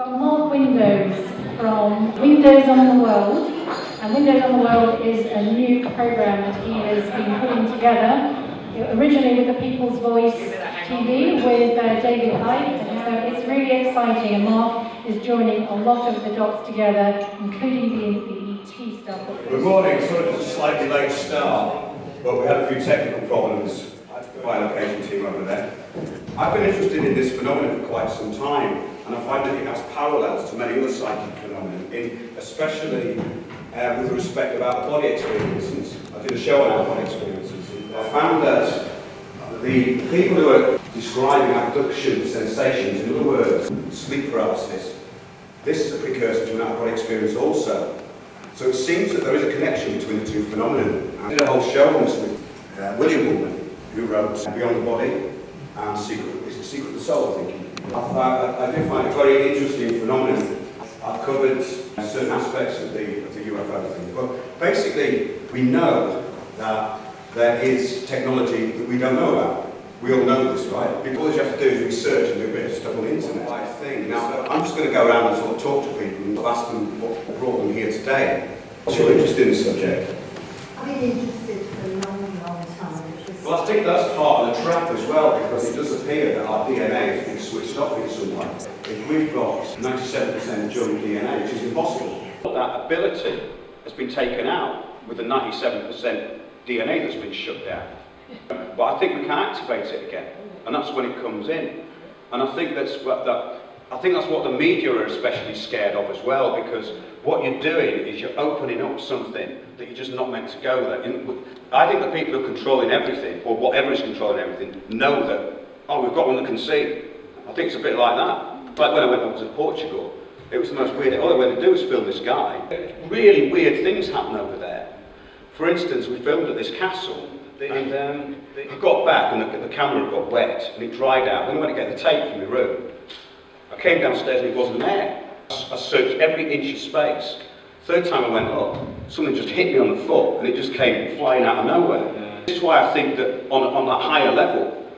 got more windows from Windows on the World, and Windows on the World is a new program that he has been putting together, originally with the People's Voice TV with David Pye, so it's really exciting, and Mark is joining a lot of the dots together, including the ET stuff. Good morning, sorry it's a slightly late start, but we had a few technical problems with my location team over there. I've been interested in this phenomenon for quite some time, and I find that it has parallels to many other psychic phenomena, especially with respect about the body experiences. I did a show on our body experiences. I found that the people who are describing abduction sensations, in other words, sleep paralysis, this is a precursor to an out-of-body experience also. So it seems that there is a connection between the two phenomena. I did a whole show on this with William Woolman, who wrote Beyond the Body and Secret of the Soul, I think. I do find it a very interesting phenomenon. I've covered certain aspects of the UFO thing, but basically we know that there is technology that we don't know about. We all know this, right? All you have to do is research and do a bit of stuff on the internet. Now, I'm just going to go around and sort of talk to people and ask them what brought them here today. What's your interest in this subject? I've been interested for a long, long time. Well, I think that's part of the trap as well, because it does appear that our DNA has been switched off in some way. If we've got 97% junk DNA, which is impossible, that ability has been taken out with the 97% DNA that's been shut down. But I think we can activate it again, and that's when it comes in. And I think that's what the media are especially scared of as well, because what you're doing is you're opening up something that you're just not meant to go there. I think the people who are controlling everything, or whatever is controlling everything, know that, oh, we've got one that can see. I think it's a bit like that. Like when I went over to Portugal, it was the most weird. All I went to do was film this guy. Really weird things happen over there. For instance, we filmed at this castle, and I got back and the camera got wet and it dried out. Then I went to get the tape from the room. I came downstairs and it wasn't there. I searched every inch of space. Third time I went up, something just hit me on the foot and it just came flying out of nowhere. This is why I think that on that higher level,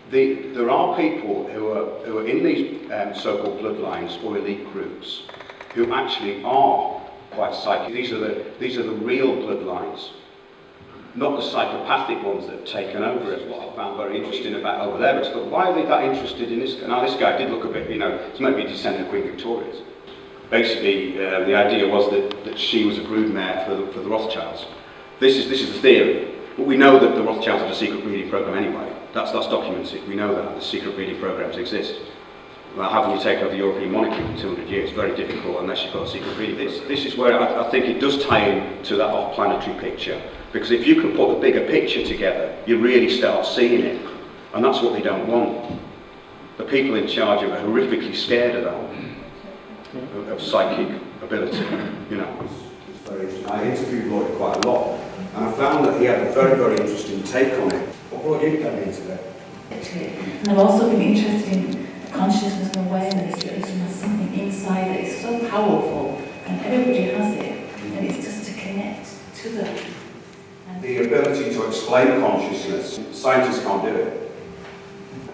there are people who are in these so-called bloodlines or elite groups who actually are quite psychic. These are the real bloodlines, not the psychopathic ones that have taken over. Is what I found very interesting about over there. But why are they that interested in this? Now this guy did look a bit, it's maybe a descendant of Queen Victoria's. Basically, the idea was that she was a broodmare for the Rothschilds. This is the theory. But we know that the Rothschilds had a secret breeding program anyway. That's documented. We know that the secret breeding programs exist. Well, how can you take over the European monarchy in 200 years? Very difficult unless you've got a secret breeding. This is where I think it does tie in to that off-planetary picture. Because if you can put the bigger picture together, you really start seeing it. And that's what they don't want. The people in charge are horrifically scared of that, of psychic ability, It's very interesting. I interviewed Lloyd quite a lot, and I found that he had a very, very interesting take on it. What brought you coming into it? And I've also been interested in consciousness and awareness, that there's something inside that is so powerful, and everybody has it, and it's just to connect to them. The ability to explain consciousness, scientists can't do it.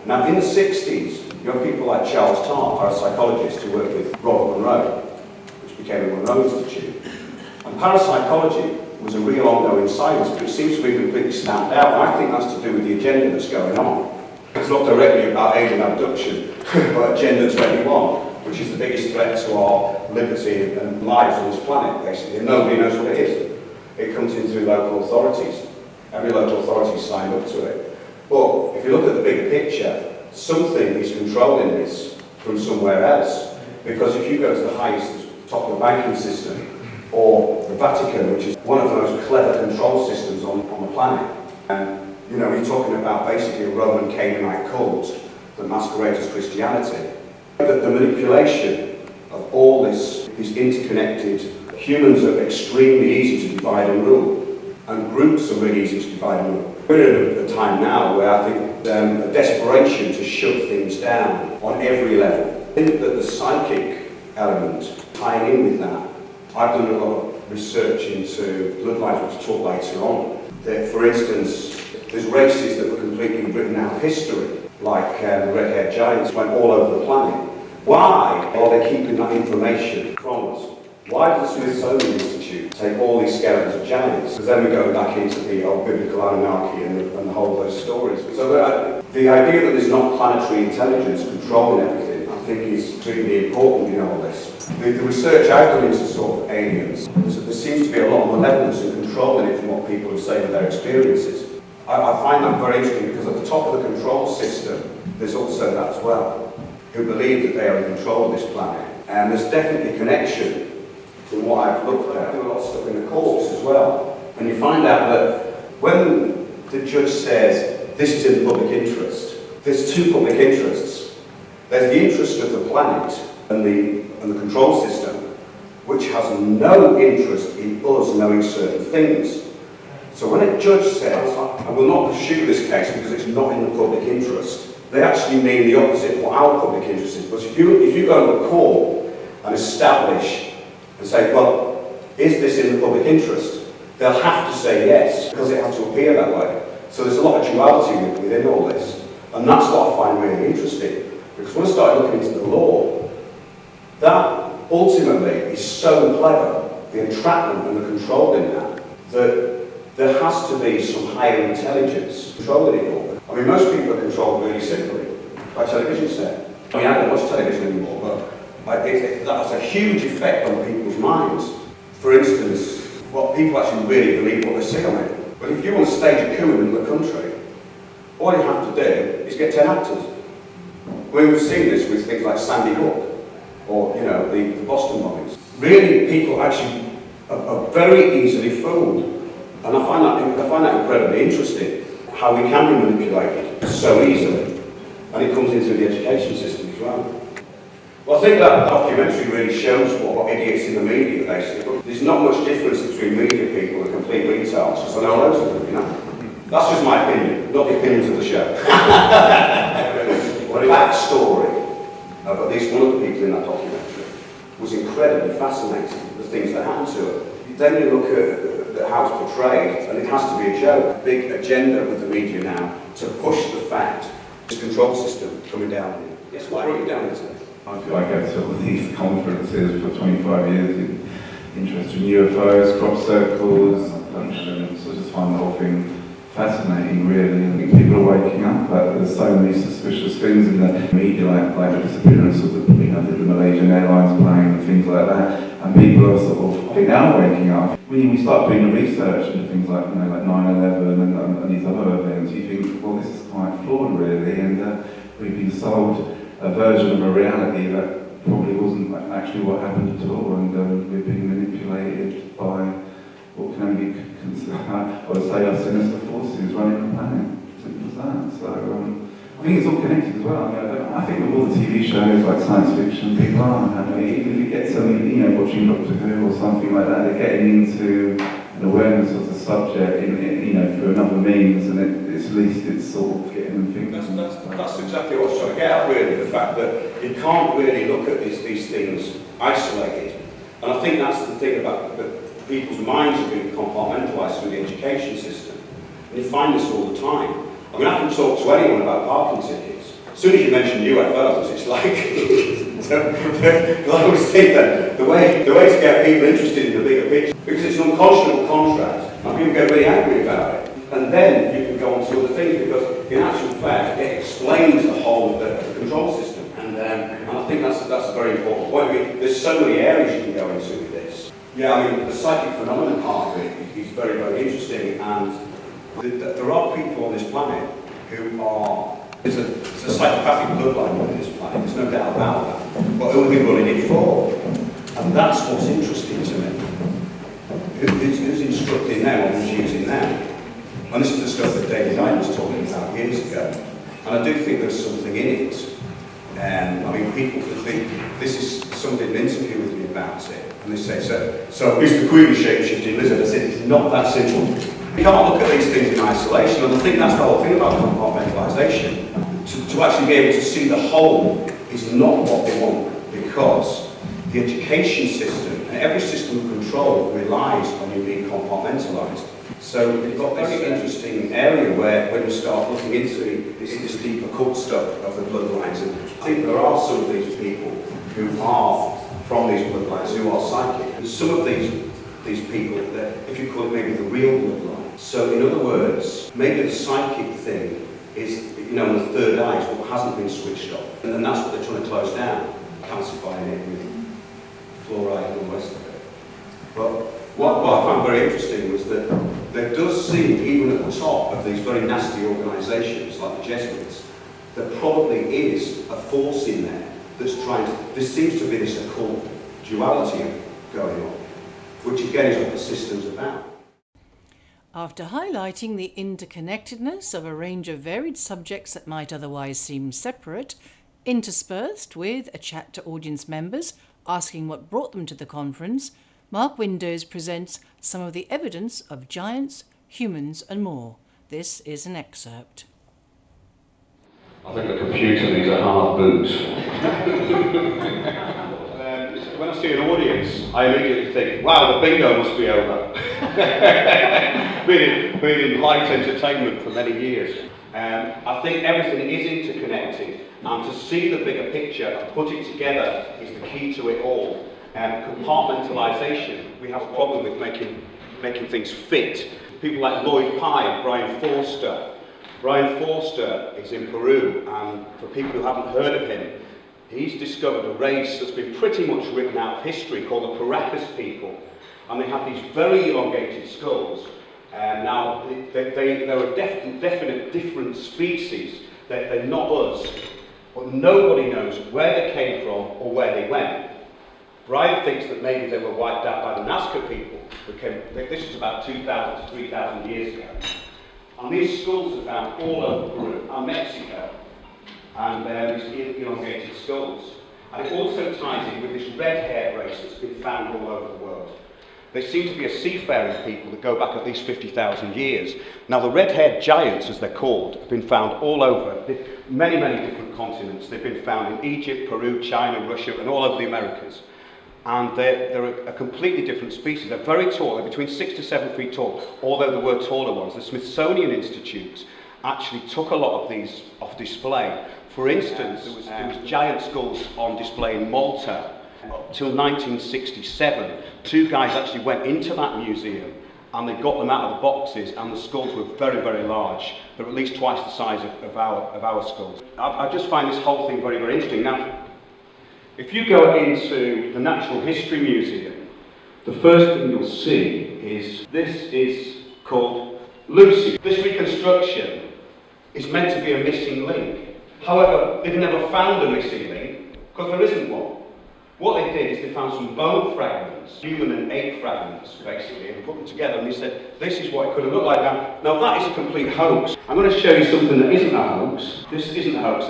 Now in the 60s, you have people like Charles Tarr, parapsychologist, who worked with Robert Monroe, which became the Monroe Institute. And parapsychology was a real ongoing science, but it seems to be completely stamped out, and I think that's to do with the agenda that's going on. It's not directly about alien abduction, but Agenda 21, which is the biggest threat to our liberty and lives on this planet, basically, and nobody knows what it is. It comes in through local authorities. Every local authority signed up to it. But if you look at the bigger picture, something is controlling this from somewhere else. Because if you go to the highest top of the banking system, or the Vatican, which is one of the most clever control systems on the planet, and you're talking about basically a Roman Canaanite cult that masquerades as Christianity. The manipulation of all these interconnected humans are extremely easy to divide and rule, and groups are really easy to divide and rule. We're in a time now where I think a desperation to shut things down on every level. I think that the psychic element tying in with that, I've done a lot of research into bloodlines, which I'll talk later on. That, for instance, there's races that were completely written out of history, like the red-haired giants went all over the planet. Why are they keeping that information from us? Why does the Smithsonian Institute take all these skeletons of giants? Because then we're going back into the old biblical anarchy and the whole of those stories. So the idea that there's not planetary intelligence controlling everything, I think is extremely important in all this. The research I've done into sort of aliens, there seems to be a lot of malevolence and control in it from what people have said in their experiences. I find that very interesting because at the top of the control system, there's also that as well, who believe that they are in control of this planet. And there's definitely a connection from what I've looked at. I do a lot of stuff in the courts as well. And you find out that when the judge says, this is in the public interest, there's two public interests. There's the interest of the planet and the control system, which has no interest in us knowing certain things. So when a judge says, I will not pursue this case because it's not in the public interest, they actually mean the opposite of what our public interest is. But if you go to the court and establish and say, well, is this in the public interest? They'll have to say yes, because it has to appear that way. So there's a lot of duality within all this. And that's what I find really interesting. Because when I started looking into the law, that ultimately is so clever, the entrapment and the control in that there has to be some higher intelligence controlling it all. I mean, most people are controlled really simply by television set. I mean, I don't watch television anymore, but that has a huge effect on people's minds. For instance, what people actually really believe what they see on it. But if you want to stage a coup in the country, all you have to do is get 10 actors. We've seen this with things like Sandy Hook, or, you know, the Boston bombings. Really, people actually are very easily fooled. And I find that incredibly interesting, how we can be manipulated so easily. And it comes into the education system as well. Well, I think that documentary really shows what idiots in the media, basically. There's not much difference between media people and complete retards, because I know loads of them, you know. That's just my opinion, not the opinions of the show. Well, the backstory of at least one of the people in that documentary was incredibly fascinating, the things that happened to her. Then you look at how it's portrayed, and it has to be a joke, a big agenda with the media now to push the fact this control system coming down here. Yes, why are you down here? I feel like I go to all these conferences for 25 years in interest in UFOs, crop circles, and so I just find the whole thing fascinating, really. I think people are waking up, but there's so many suspicious things in the media, like the disappearance of the Malaysian Airlines plane and things like that. And people are sort of, I think they are waking up. When we start doing the research into things like, you know, like 9/11 and these other events, you think, well, this is quite flawed, really, and we've been sold a version of a reality that probably wasn't actually what happened at all, and we're being manipulated by what can only be considered, I would say, our sinister forces running the planet. Simple as that. So I think it's all connected as well. I think with all the TV shows like science fiction, people are happy. Even if you get something, you know, watching Doctor Who or something like that, they're getting into an awareness of the subject, you know, through another means, and at least it's sort of getting them thinking. That's exactly what I was trying to get at, really, the fact that you can't really look at these things isolated. And I think that's the thing about that people's minds are being compartmentalised through the education system. And you find this all the time. I mean, I can talk to anyone about parking tickets. As soon as you mention UFOs, it's like, I always think that the way to get people interested in the bigger picture, because it's an unconscionable contract, and people get really angry about it. And then you can go on to other things, because in actual fact, it explains the whole of the control system. And I think that's a very important point. I mean, there's so many areas you can go into with this. Yeah, I mean, the psychic phenomenon part of it is very, very interesting, and there are people on this planet who are, there's a psychopathic bloodline on this planet, there's no doubt about that, but who have been running it for. And that's what's interesting to me. Who's instructing them or who's using them? And this is the stuff that David Icke was talking about years ago. And I do think there's something in it. I mean, people could think, this is somebody did an interview with me about it, and they say, so is the Queen shape-shifting lizard? I said, it's not that simple. You can't look at these things in isolation, and I think that's the whole thing about compartmentalisation. To actually be able to see the whole is not what they want, because the education system and every system of control relies on you being compartmentalised. So you've got this interesting area where when you start looking into this deeper cult stuff of the bloodlines, and think there are some of these people who are from these bloodlines who are psychic. And some of these people, that, if you call it maybe the real bloodline. So in other words, maybe the psychic thing is, you know, the third eye is what hasn't been switched off. And that's what they're trying to close down, calcifying it with fluoride and all the rest of it. But what I found very interesting was that there does seem, even at the top of these very nasty organisations like the Jesuits, there probably is a force in there that's trying to, there seems to be this occult duality going on, which again is what the system's about. After highlighting the interconnectedness of a range of varied subjects that might otherwise seem separate, interspersed with a chat to audience members asking what brought them to the conference, Mark Windows presents some of the evidence of giants, humans and more. This is an excerpt. I think the computer needs a hard boot. When I see an audience, I immediately think, wow, the bingo must be over. Been in light entertainment for many years. I think everything is interconnected, and to see the bigger picture and put it together is the key to it all. Compartmentalisation, we have a problem with making things fit. People like Lloyd Pye and Brien Foerster. Brien Foerster is in Peru, and for people who haven't heard of him, he's discovered a race that's been pretty much written out of history called the Paracas people, and they have these very elongated skulls. Now, there are definite different species. They're not us, but nobody knows where they came from or where they went. Brien thinks that maybe they were wiped out by the Nazca people. This is about 2,000 to 3,000 years ago. And these skulls are found all over Peru and Mexico. And these elongated skulls. And it also ties in with this red-haired race that's been found all over the world. They seem to be a seafaring people that go back at least 50,000 years. Now the red-haired giants, as they're called, have been found all over many, many different continents. They've been found in Egypt, Peru, China, Russia, and all over the Americas. And they're a completely different species. They're very tall, they're between 6 to 7 feet tall, although there were taller ones. The Smithsonian Institute actually took a lot of these off display. For instance, there was giant skulls on display in Malta up till 1967. Two guys actually went into that museum and they got them out of the boxes, and the skulls were very, very large. They're at least twice the size of our skulls. I just find this whole thing very, very interesting. Now, if you go into the Natural History Museum, the first thing you'll see is this is called Lucy. This reconstruction is meant to be a missing link. However, they've never found a missing link because there isn't one. What they did is they found some bone fragments, human and ape fragments, basically, and put them together, and they said, this is what it could have looked like. Now that is a complete hoax. I'm going to show you something that isn't a hoax. This isn't a hoax.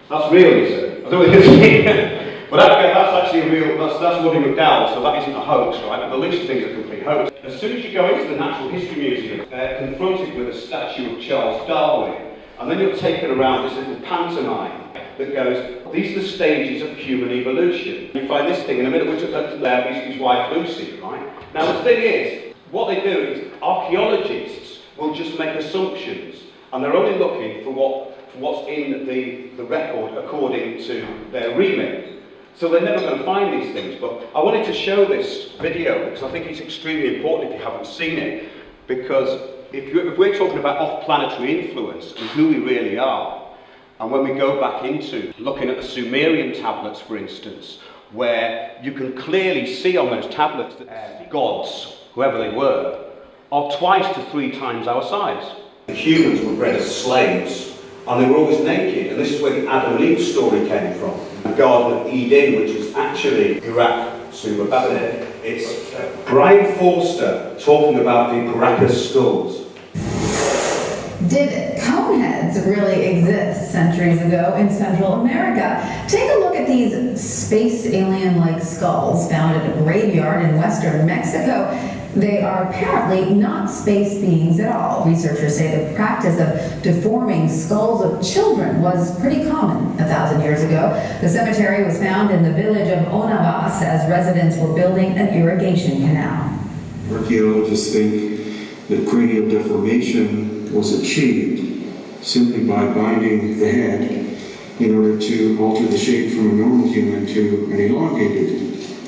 That's real, you see. I don't know if you can see. But that's actually a real, that's Woody McDowell, so that isn't a hoax, right? But the Lucy thing is a complete hoax. As soon as you go into the Natural History Museum, confronted with a statue of Charles Darwin, and then you're taken around this little pantomime that goes, these are the stages of human evolution. You find this thing in a minute, which is his wife Lucy, right? Now the thing is, what they do is archaeologists will just make assumptions, and they're only looking for what's in the record according to their remit. So they're never going to find these things. But I wanted to show this video because I think it's extremely important if you haven't seen it, because if we're talking about off-planetary influence and who we really are, and when we go back into looking at the Sumerian tablets, for instance, where you can clearly see on those tablets that gods, whoever they were, are 2 to 3 times our size. The humans were bred as slaves, and they were always naked, and this is where the Adam and Eve story came from. The Garden of Eden, which was actually Iraq, Sumer. That's it. It's Brien Foerster talking about the Paracas skulls. Did coneheads really exist centuries ago in Central America? Take a look at these space alien-like skulls found in a graveyard in western Mexico. They are apparently not space beings at all. Researchers say the practice of deforming skulls of children was pretty common 1,000 years ago. The cemetery was found in the village of Onavas as residents were building an irrigation canal. Archaeologists think that cranial deformation was achieved simply by binding the head in order to alter the shape from a normal human to an elongated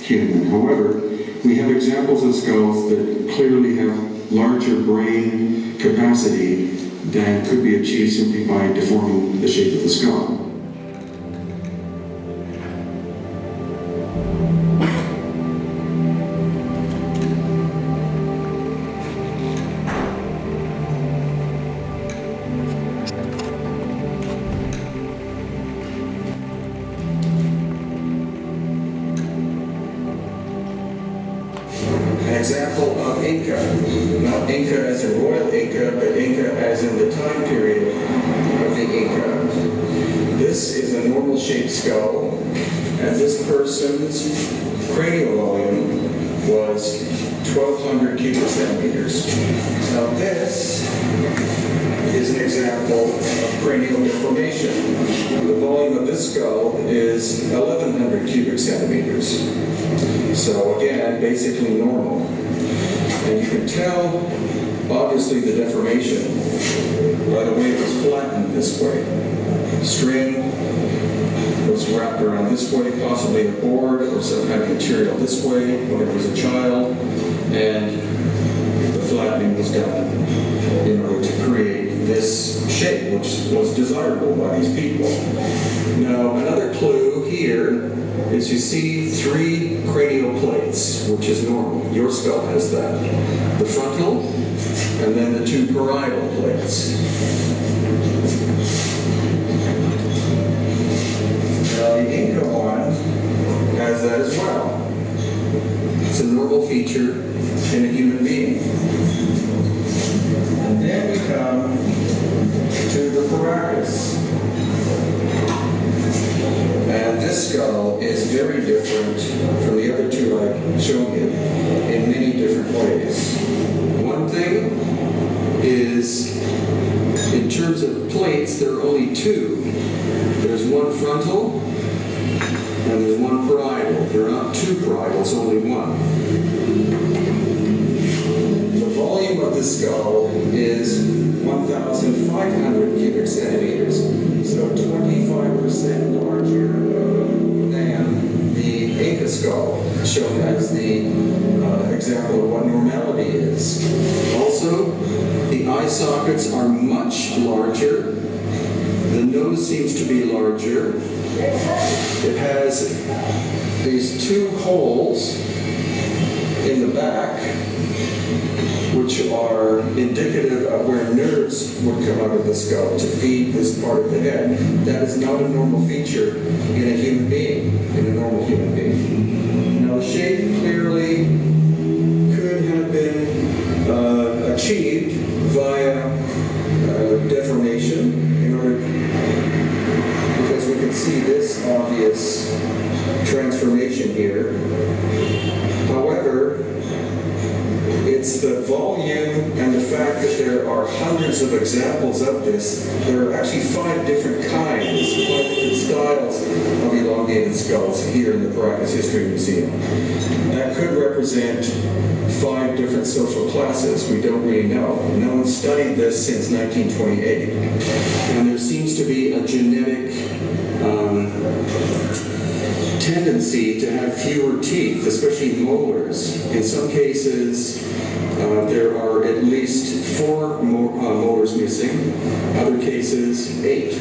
human. However, we have examples of skulls that clearly have larger brain capacity than could be achieved simply by deforming the shape of the skull. An example of Inca, not Inca as in royal Inca, but Inca as in the time period of the Inca. This is a normal shaped skull, and this person's cranial volume was 1,200 cubic centimeters. Now this is an example of cranial deformation. The volume of this skull is 1,100 cubic centimeters. So again, basically normal. And you can tell, obviously, the deformation by the way it was flattened this way. String was wrapped around this way, possibly a board or some kind of material this way when it was a child, and the flattening was done in order to create this shape, which was desirable by these people. Now, another clue here is you see 3 cranial plates, which is normal. Your skull has that. The frontal, and then the 2 parietal plates. Now the Inca one has that as well. It's a normal feature in a human being. And then we come to the Paracas. And this skull is very different from the other 2 I've shown you in many different ways. One thing is, in terms of plates, there are only 2. There's one frontal and there's one parietal. There are not 2 parietals, only 1. The volume of the skull is 1,500 cubic centimeters, so 25% larger than the Inca skull, shown as the example of what normality is. Also, the eye sockets are much larger. The nose seems to be larger. It has these 2 holes in the back, which are indicative of where nerves would come out of the skull to feed this part of the head. That is not a normal feature in a human being, in a normal human being. Now, the shape clearly could have been achieved via deformation in order, because we can see this obvious transformation here. However, it's the volume and the fact that there are hundreds of examples of this. There are actually 5 different kinds, 5 different styles of elongated skulls here in the Paracas History Museum. That could represent 5 different social classes. We don't really know. No one studied this since 1928. And there seems to be a genetic tendency to have fewer teeth, especially molars. In some cases, there are at least 4 molars missing, other cases 8.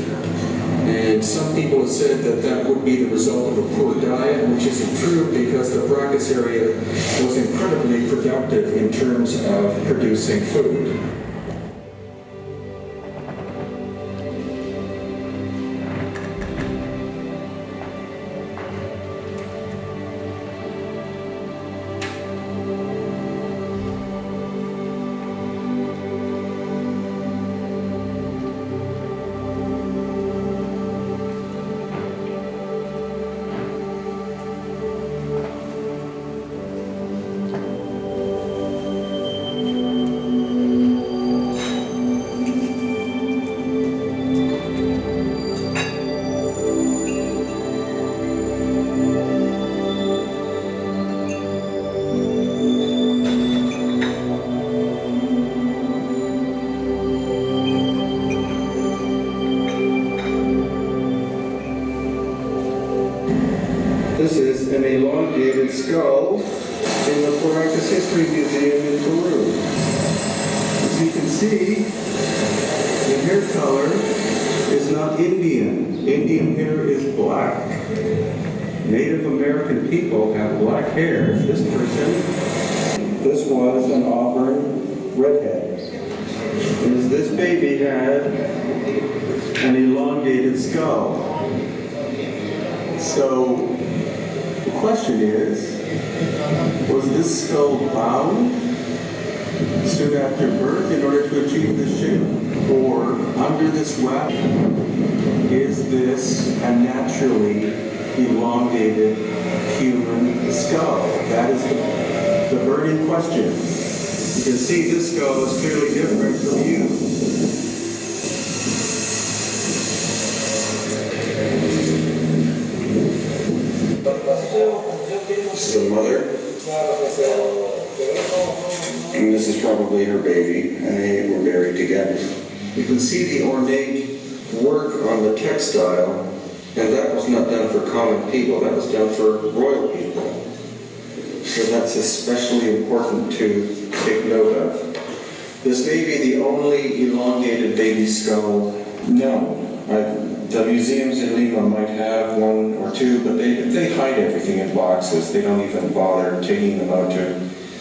And some people have said that that would be the result of a poor diet, which isn't true because the Paracas area was incredibly productive in terms of producing food. an elongated skull in the Caracas History Museum in Peru. As you can see, the hair color is not Indian. Indian hair is black. Native American people have black hair. This was an auburn redhead. This baby had an elongated skull. So the question is, was this skull bound soon after birth in order to achieve this shape? Or under this web, is this a naturally elongated human skull? That is the burning question. You can see this skull is clearly different from you. This is the mother, and this is probably her baby, and they were buried together. You can see the ornate work on the textile, and that was not done for common people, that was done for royal people. So that's especially important to take note of. This may be the only elongated baby skull known. The museums in Lima might have one or two, but they hide everything in boxes. They don't even bother taking them out to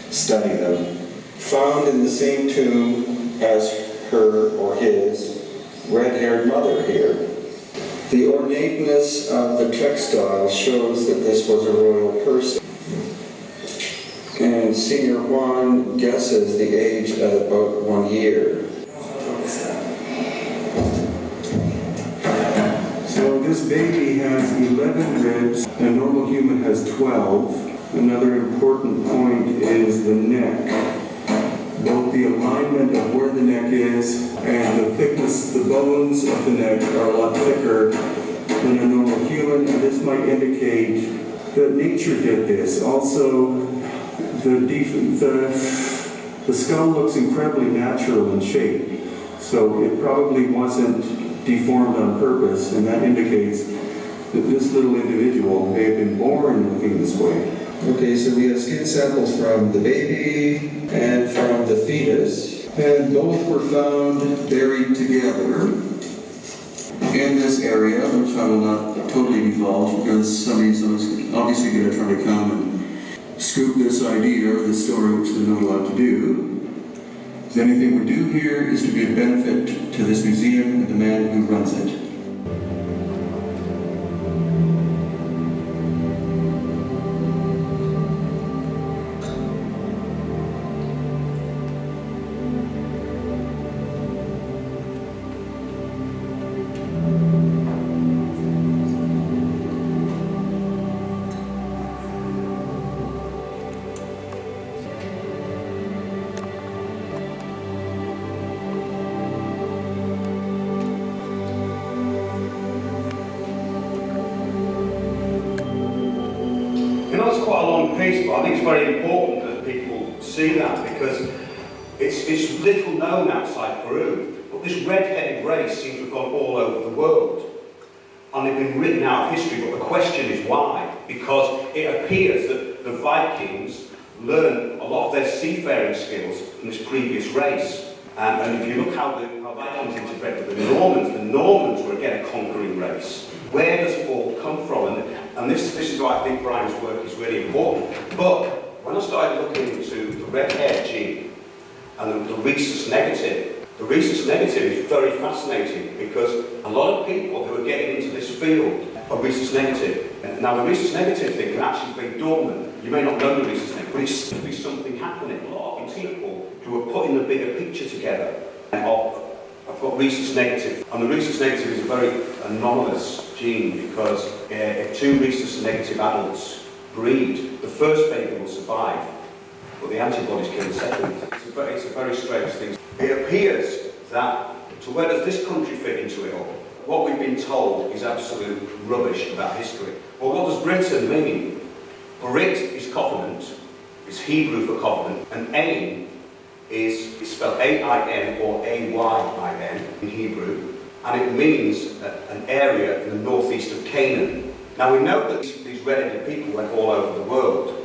study them. Found in the same tomb as her or his red-haired mother here. The ornateness of the textile shows that this was a royal person. And Senior Juan guesses the age at about 1 year. So this baby has 11 ribs, a normal human has 12. Another important point is the neck. Both the alignment of where the neck is and the thickness, the bones of the neck are a lot thicker than a normal human, and this might indicate that nature did this. Also, the skull looks incredibly natural in shape, so it probably wasn't deformed on purpose, and that indicates that this little individual may have been born looking this way. Okay, so we have skin samples from the baby and from the fetus, and both were found buried together in this area, which I will not totally divulge because somebody's obviously going to try to come and scoop this idea or this story, which they're not allowed to do. Anything we do here is to be a benefit to this museum and the man who runs it. It's quite a long piece, but I think it's very important that people see that because it's little known outside Peru. But this red-headed race seems to have gone all over the world. And they've been written out of history, but the question is why? Because it appears that the Vikings learned a lot of their seafaring skills from this previous race. And if you look how Vikings integrated with the Normans were again a conquering race. Where does it all come from? And this is why I think Brien's work is really important. But when I started looking into the red-haired gene and the rhesus negative, the rhesus negative is very fascinating because a lot of people who are getting into this field are rhesus negative. Now the rhesus negative thing can actually be dormant. You may not know the rhesus negative, but it's simply something happening. A lot of people who are putting the bigger picture together I've got rhesus negative, and the rhesus negative is a very anomalous gene because if two rhesus negative adults breed, the first baby will survive, but the antibodies kill the second. It's a very strange thing. It appears that, so where does this country fit into it all? What we've been told is absolute rubbish about history. Well, what does Britain mean? Brit is covenant, it's Hebrew for covenant, and Ain is spelled A-I-N or A-Y-I-N in Hebrew, and it means an area in the northeast of Canaan. Now we know that these red-headed people went all over the world.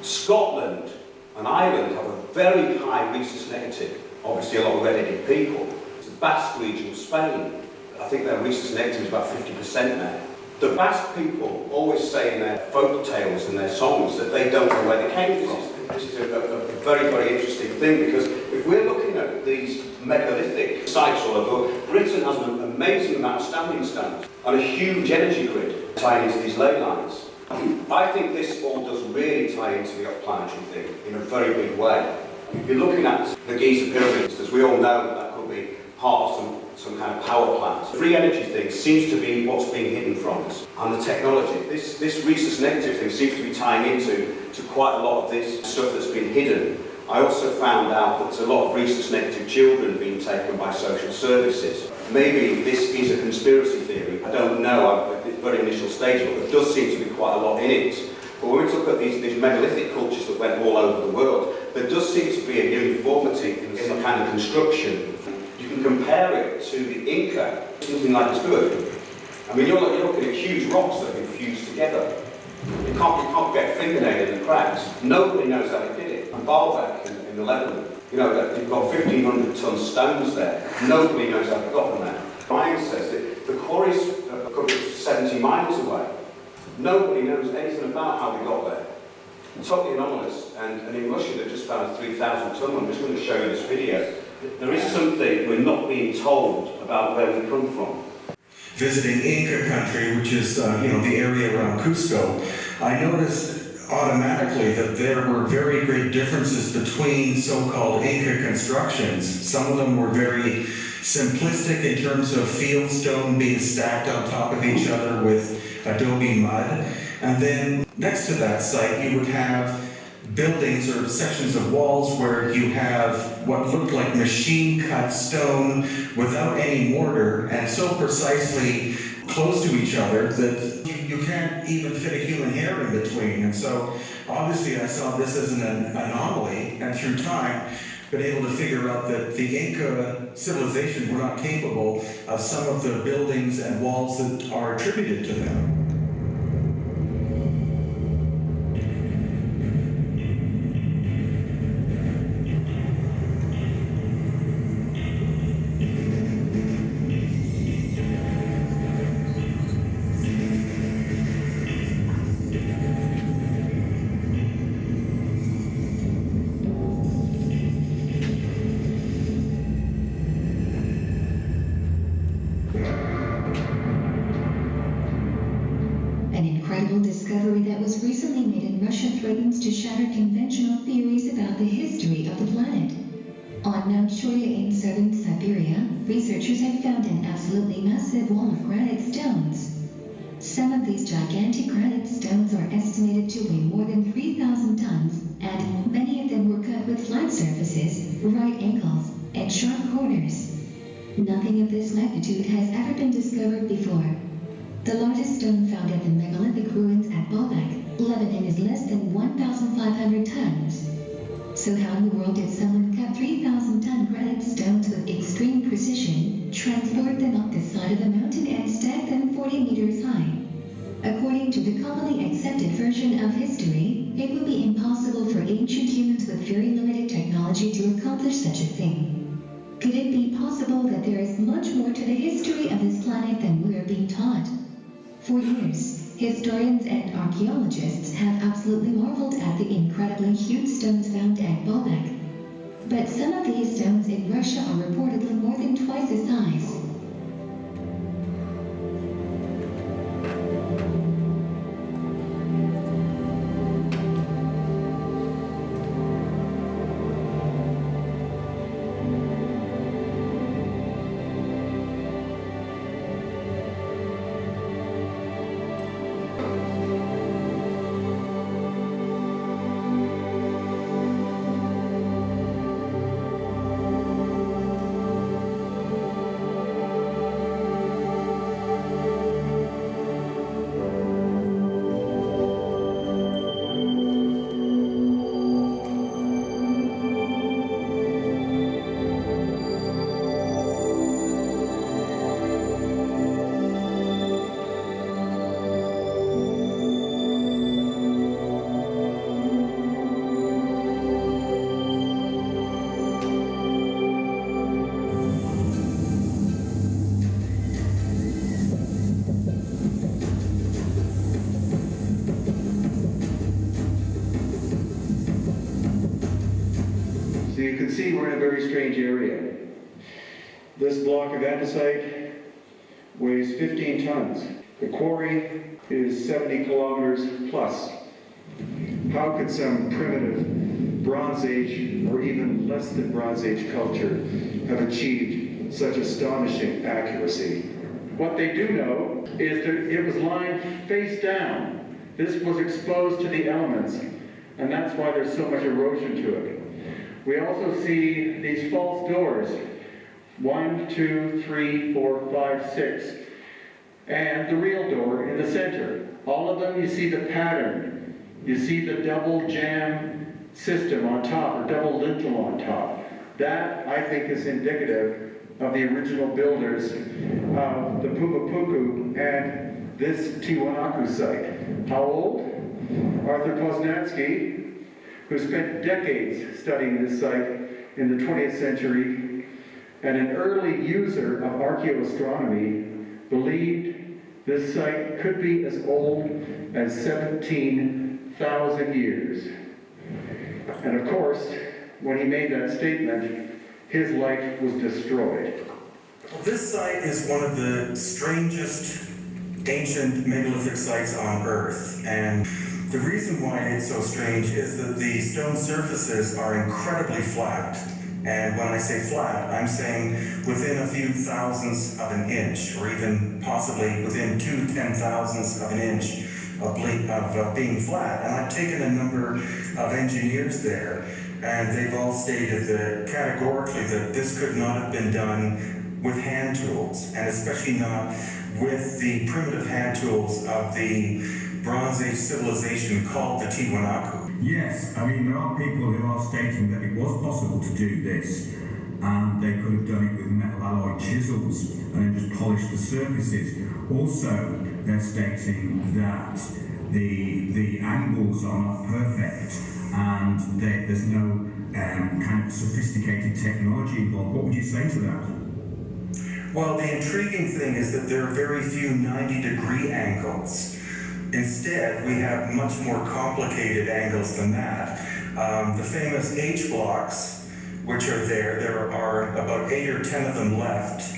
Scotland and Ireland have a very high rhesus negative, obviously a lot of red-headed people. The Basque region of Spain, I think their rhesus negative is about 50% there. The Basque people always say in their folk tales and their songs that they don't know where they came from. This is a very, very interesting thing, because if we're looking at these megalithic sites all over, Britain has an amazing amount of standing stones and a huge energy grid tying into these ley lines. I think this all does really tie into the off-planetary thing in a very big way. If you're looking at the Giza pyramids, as we all know, that could be part of some kind of power plant. The free energy thing seems to be what's being hidden from us. And the technology, this rhesus negative thing seems to be tying into quite a lot of this stuff that's been hidden. I also found out that there's a lot of rhesus negative children being taken by social services. Maybe this is a conspiracy theory. I don't know, I'm at the very initial stage, but there does seem to be quite a lot in it. But when we look at these megalithic cultures that went all over the world, there does seem to be a uniformity in the kind of construction. You can compare it to the Inca, something like as good. I mean, you're looking at huge rocks that have been fused together. You can't get a fingernail in the cracks. Nobody knows how they did it. And Baalbek in the Lebanon, you know, they've got 1,500-ton stones there. Nobody knows how they got them there. Brien says that the quarries could be 70 miles away. Nobody knows anything about how they got there. Totally anomalous. And in Russia, they've just found a 3,000-ton one. I'm just going to show you this video. There is something we're not being told about where we come from. Visiting Inca country, which is the area around Cusco, I noticed automatically that there were very great differences between so-called Inca constructions. Some of them were very simplistic in terms of field stone being stacked on top of each other with adobe mud. And then next to that site, you would have buildings or sections of walls where you have what looked like machine-cut stone without any mortar, and so precisely close to each other that you can't even fit a human hair in between. And so obviously I saw this as an anomaly, and through time been able to figure out that the Inca civilization were not capable of some of the buildings and walls that are attributed to them. Discovery that was recently made in Russia threatens to shatter conventional theories about the history of the planet. On Mount Shoya in southern Siberia, researchers have found an absolutely massive wall of granite stones. Some of these gigantic granite stones are estimated to weigh more than 3,000 tons, and many of them were cut with flat surfaces, right angles, and sharp corners. Nothing of this magnitude has ever been discovered before. The largest stone found at the megalithic ruins at Baalbek, Lebanon, is less than 1,500 tons. So how in the world did someone cut 3,000-ton granite stones with extreme precision, transport them up the side of a mountain, and stack them 40 meters high? According to the commonly accepted version of history, it would be impossible for ancient humans with very limited technology to accomplish such a thing. Could it be possible that there is much more to the history of this planet than we are being taught? For years, historians and archaeologists have absolutely marveled at the incredibly huge stones found at Baalbek. But some of these stones in Russia are reportedly more than twice the size. you can see we're in a very strange area. This block of andesite weighs 15 tons. The quarry is 70 kilometers plus. How could some primitive Bronze Age or even less than Bronze Age culture have achieved such astonishing accuracy? What they do know is that it was lying face down. This was exposed to the elements, and that's why there's so much erosion to it. We also see these false doors, 1, 2, 3, 4, 5, 6, and the real door in the center. All of them, you see the pattern. You see the double jam system on top, or double lintel on top. That, I think, is indicative of the original builders of the Pumapuku and this Tiwanaku site. How old? Arthur Poznansky, who spent decades studying this site in the 20th century, and an early user of archaeoastronomy, believed this site could be as old as 17,000 years. And of course, when he made that statement, his life was destroyed. Well, this site is one of the strangest ancient megalithic sites on Earth, and the reason why it's so strange is that the stone surfaces are incredibly flat. And when I say flat, I'm saying within a few thousandths of an inch, or even possibly within 2 10,000ths of an inch of being flat. And I've taken a number of engineers there, and they've all stated that categorically that this could not have been done with hand tools, and especially not with the primitive hand tools of the Bronze Age civilization called the Tiwanaku. Yes, I mean, there are people who are stating that it was possible to do this, and they could have done it with metal alloy chisels and then just polished the surfaces. Also, they're stating that the angles are not perfect, and there's no kind of sophisticated technology involved. What would you say to that? Well, the intriguing thing is that there are very few 90-degree angles. Instead, we have much more complicated angles than that. The famous H blocks, which are there are about 8 or 10 of them left.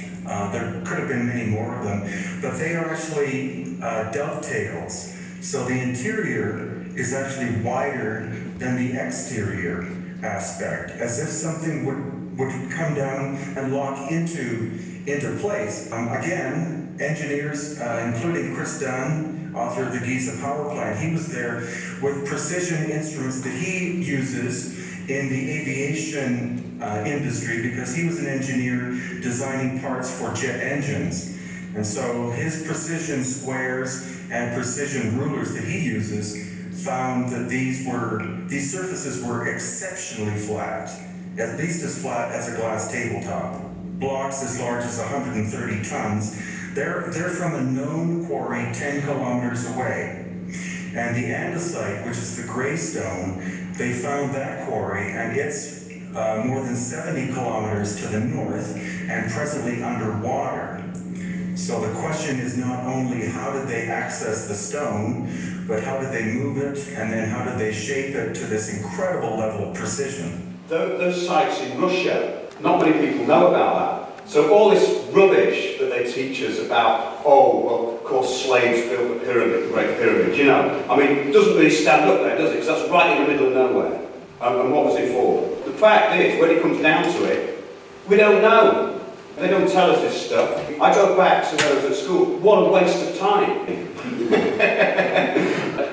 There could have been many more of them, but they are actually dovetails. So the interior is actually wider than the exterior aspect, as if something would come down and lock into place. Again, engineers, including Chris Dunn, author of the Giza power plant, he was there with precision instruments that he uses in the aviation industry, because he was an engineer designing parts for jet engines. And so his precision squares and precision rulers that he uses found that these surfaces were exceptionally flat, at least as flat as a glass tabletop. Blocks as large as 130 tons. They're from a known quarry 10 kilometers away. And the andesite, which is the gray stone, they found that quarry, and it's more than 70 kilometers to the north and presently underwater. So the question is not only how did they access the stone, but how did they move it, and then how did they shape it to this incredible level of precision? Those sites in Russia, not many people know about that. So all this rubbish that they teach us about, oh, well, of course slaves built the pyramid, the Great Pyramid, you know. I mean, it doesn't really stand up there, does it? Because that's right in the middle of nowhere. And what was it for? The fact is, when it comes down to it, we don't know. They don't tell us this stuff. I go back to when I was at school. What a waste of time.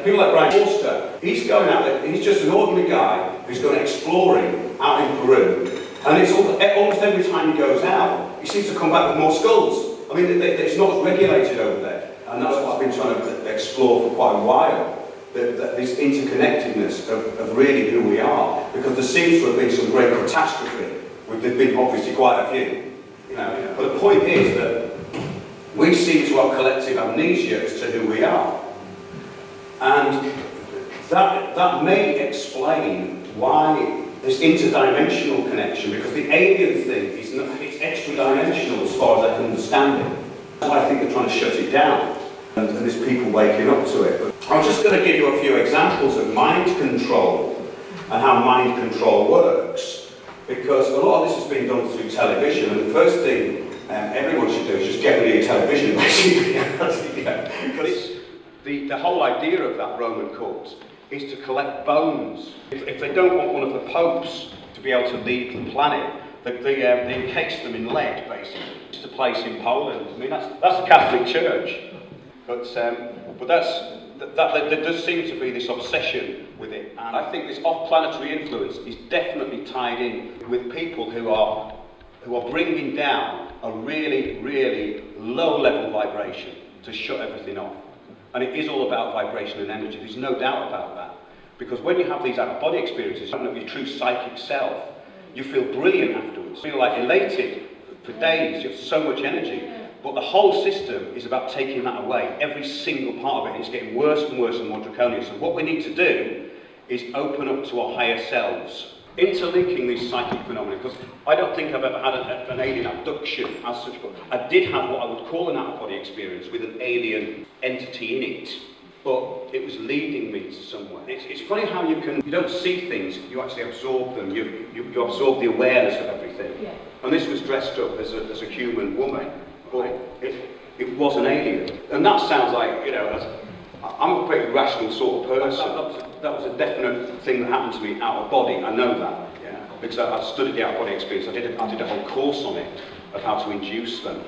People like Brien Foerster, he's going out there, he's just an ordinary guy who's going exploring out in Peru. And it's almost every time he goes out, he seems to come back with more skulls. I mean, it's not as regulated over there. And that's what I've been trying to explore for quite a while. This interconnectedness of really who we are. Because there seems to have been some great catastrophe. There's been obviously quite a few. You know, but the point is that we seem to have collective amnesia as to who we are. And that may explain why this interdimensional connection, because the alien thing is not, it's extra-dimensional as far as I can understand it. That's why I think they're trying to shut it down, and there's people waking up to it. But I'm just going to give you a few examples of mind control and how mind control works. because a lot of this has been done through television, and the first thing everyone should do is just get rid of your television, basically. Because the whole idea of that Roman cult is to collect bones. If they don't want one of the popes to be able to lead the planet, they encase them in lead, basically. It's a place in Poland. I mean, that's the Catholic Church. But there does seem to be this obsession with it. And I think this off-planetary influence is definitely tied in with people who are bringing down a really, really low-level vibration to shut everything off. And it is all about vibration and energy. There's no doubt about that. Because when you have these out-of-body experiences, of your true psychic self, you feel brilliant afterwards. You feel like elated for days. You have so much energy. But the whole system is about taking that away. Every single part of it, and it's getting worse and worse and more draconian. So what we need to do is open up to our higher selves, interlinking these psychic phenomena. Because I don't think I've ever had an alien abduction as such, but I did have what I would call an out-of-body experience with an alien entity in it. But it was leading me to somewhere. It's funny how you don't see things, you actually absorb them. You absorb the awareness of everything. Yeah. And this was dressed up as a human woman. But it was an alien. And that sounds like, you know, I'm a pretty rational sort of person. That was a definite thing that happened to me out of body. I know that, yeah. Because I studied the out of body experience. I did a whole course on it, of how to induce them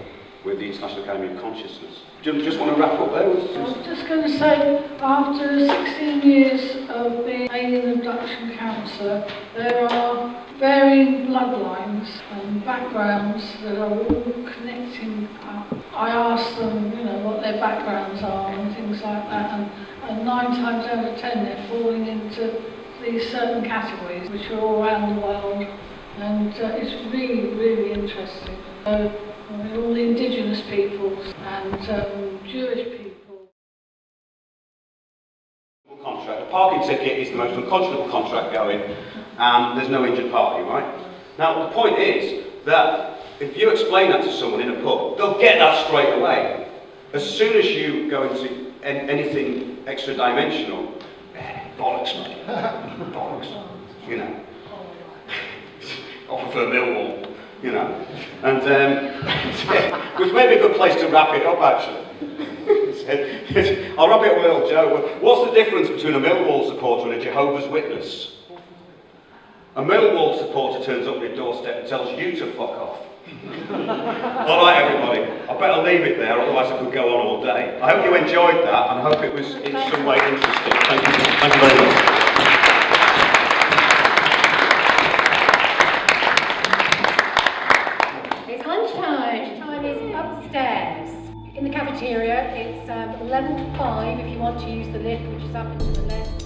with the International Academy of Consciousness. Do you just want to wrap up there? I was just going to say, after 16 years of being alien abduction counsellor, there are varying bloodlines and backgrounds that are all connecting up. I ask them, you know, what their backgrounds are and things like that, and 9 times out of 10 they're falling into these certain categories, which are all around the world, and it's really, really interesting. All the indigenous peoples and Jewish people. Contract. The parking ticket is the most unconscionable contract going, and there's no injured party, right? Now, the point is that if you explain that to someone in a pub, they'll get that straight away. As soon as you go into anything extra dimensional, bollocks, mate. Bollocks. You know. I prefer Millwall. You know, and which may be a good place to wrap it up, actually. I'll wrap it up with a little joke. What's the difference between a Millwall supporter and a Jehovah's Witness? A Millwall supporter turns up on your doorstep and tells you to fuck off. All right, everybody, I better leave it there, otherwise I could go on all day. I hope you enjoyed that, and I hope it was in some way interesting. Thank you very much. In the cafeteria, it's level 5 if you want to use the lift, which is up and to the left.